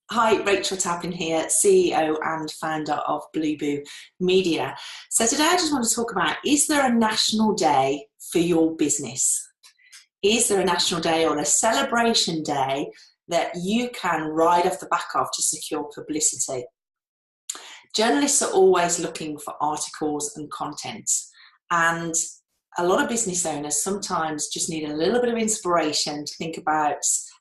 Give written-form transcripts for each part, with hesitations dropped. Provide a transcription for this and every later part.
Hi, Rachel Tappin here, CEO and founder of Blue Boo Media. So today I just want to talk about, is there a national day for your business? Is there a national day or a celebration day that you can ride off the back of to secure publicity? Journalists are always looking for articles and content, and a lot of business owners sometimes just need a little bit of inspiration to think about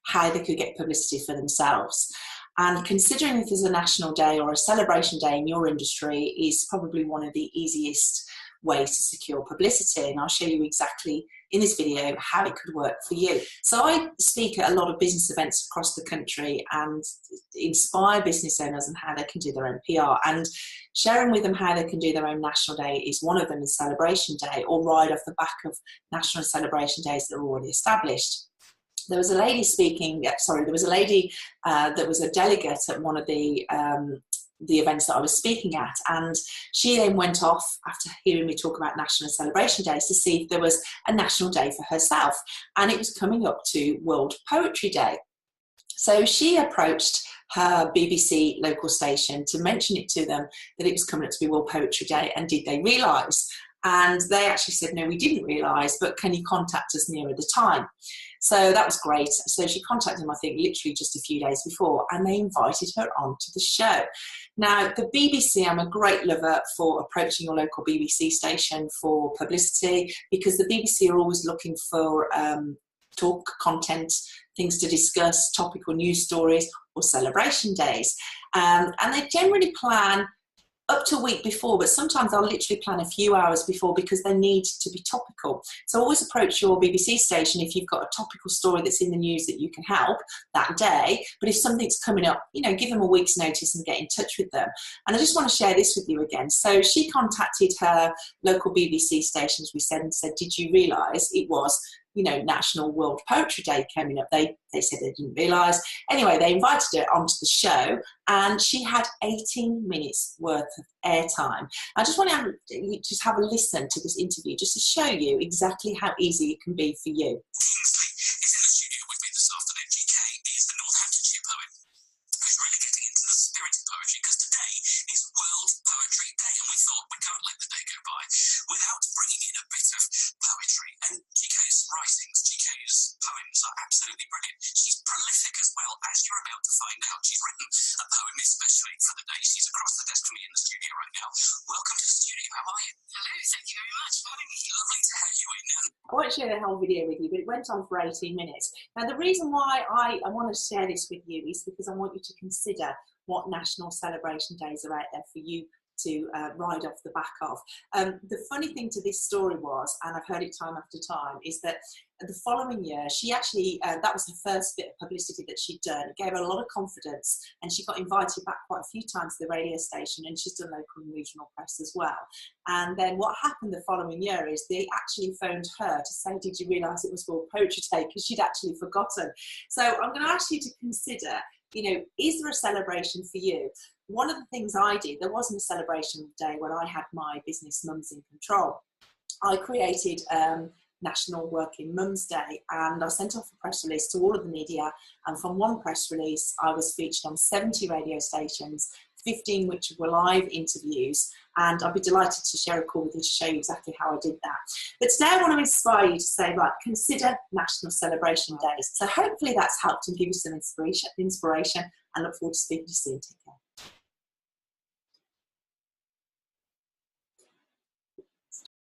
how they could get publicity for themselves. And considering if there's a national day or a celebration day in your industry is probably one of the easiest ways to secure publicity. And I'll show you exactly in this video how it could work for you. So I speak at a lot of business events across the country and inspire business owners on how they can do their own PR. And sharing with them how they can do their own national day is one of them, is celebration day, or ride off the back of national celebration days that are already established. There was a lady that was a delegate at one of the events that I was speaking at, and she then went off after hearing me talk about national celebration days to see if there was a national day for herself, and it was coming up to World Poetry Day. So she approached her BBC local station to mention it to them that it was coming up to be World Poetry Day, and did they realise? And they actually said, no, we didn't realise, but can you contact us nearer the time? So that was great. So she contacted them, I think, literally just a few days before, and they invited her onto the show. Now, the BBC, I'm a great lover for approaching your local BBC station for publicity, because the BBC are always looking for talk, content, things to discuss, topical news stories, or celebration days. And they generally plan up to a week before, but sometimes I'll literally plan a few hours before because they need to be topical. So always approach your BBC station if you've got a topical story that's in the news that you can help that day. But if something's coming up, give them a week's notice and get in touch with them. And I just want to share this with you again. So she contacted her local BBC station, as we said, and said, did you realise it was National World Poetry Day coming up? They said they didn't realise. Anyway, they invited her onto the show, and she had 18 minutes worth of airtime. I just want to have a listen to this interview just to show you exactly how easy it can be for you. Kingsley is in the studio with me this afternoon. GK is the Northamptonshire poet who's really getting into the spirit of poetry, because today is World Poetry Day, and we thought we can't let the day go by without bringing in a bit of poetry. And GK's writings, GK's poems are absolutely brilliant. She's prolific as well, as you're about to find out. She's written a poem especially for the day. She's across the desk from me in the studio right now. Welcome to the studio. How are you? Hello, thank you very much for having me. Lovely to have you in. I won't share the whole video with you, but it went on for 18 minutes. Now, the reason why I want to share this with you is because I want you to consider what national celebration days are out there for you to ride off the back of. The funny thing to this story was, and I've heard it time after time, is that the following year, she actually, that was the first bit of publicity that she'd done. It gave her a lot of confidence, and she got invited back quite a few times to the radio station, and she's done local and regional press as well. And then what happened the following year is they actually phoned her to say, did you realise it was World Poetry Day? Because she'd actually forgotten. So I'm going to ask you to consider, is there a celebration for you? One of the things I did, there wasn't a celebration day when I had my business Mums in Control. I created National Working Mums Day, and I sent off a press release to all of the media, and from one press release I was featured on 70 radio stations, 15 which were live interviews, and I'd be delighted to share a call with you to show you exactly how I did that. But today I want to inspire you to say, right, consider national celebration days. So hopefully that's helped and give you some inspiration, and look forward to speaking to you soon. Take care.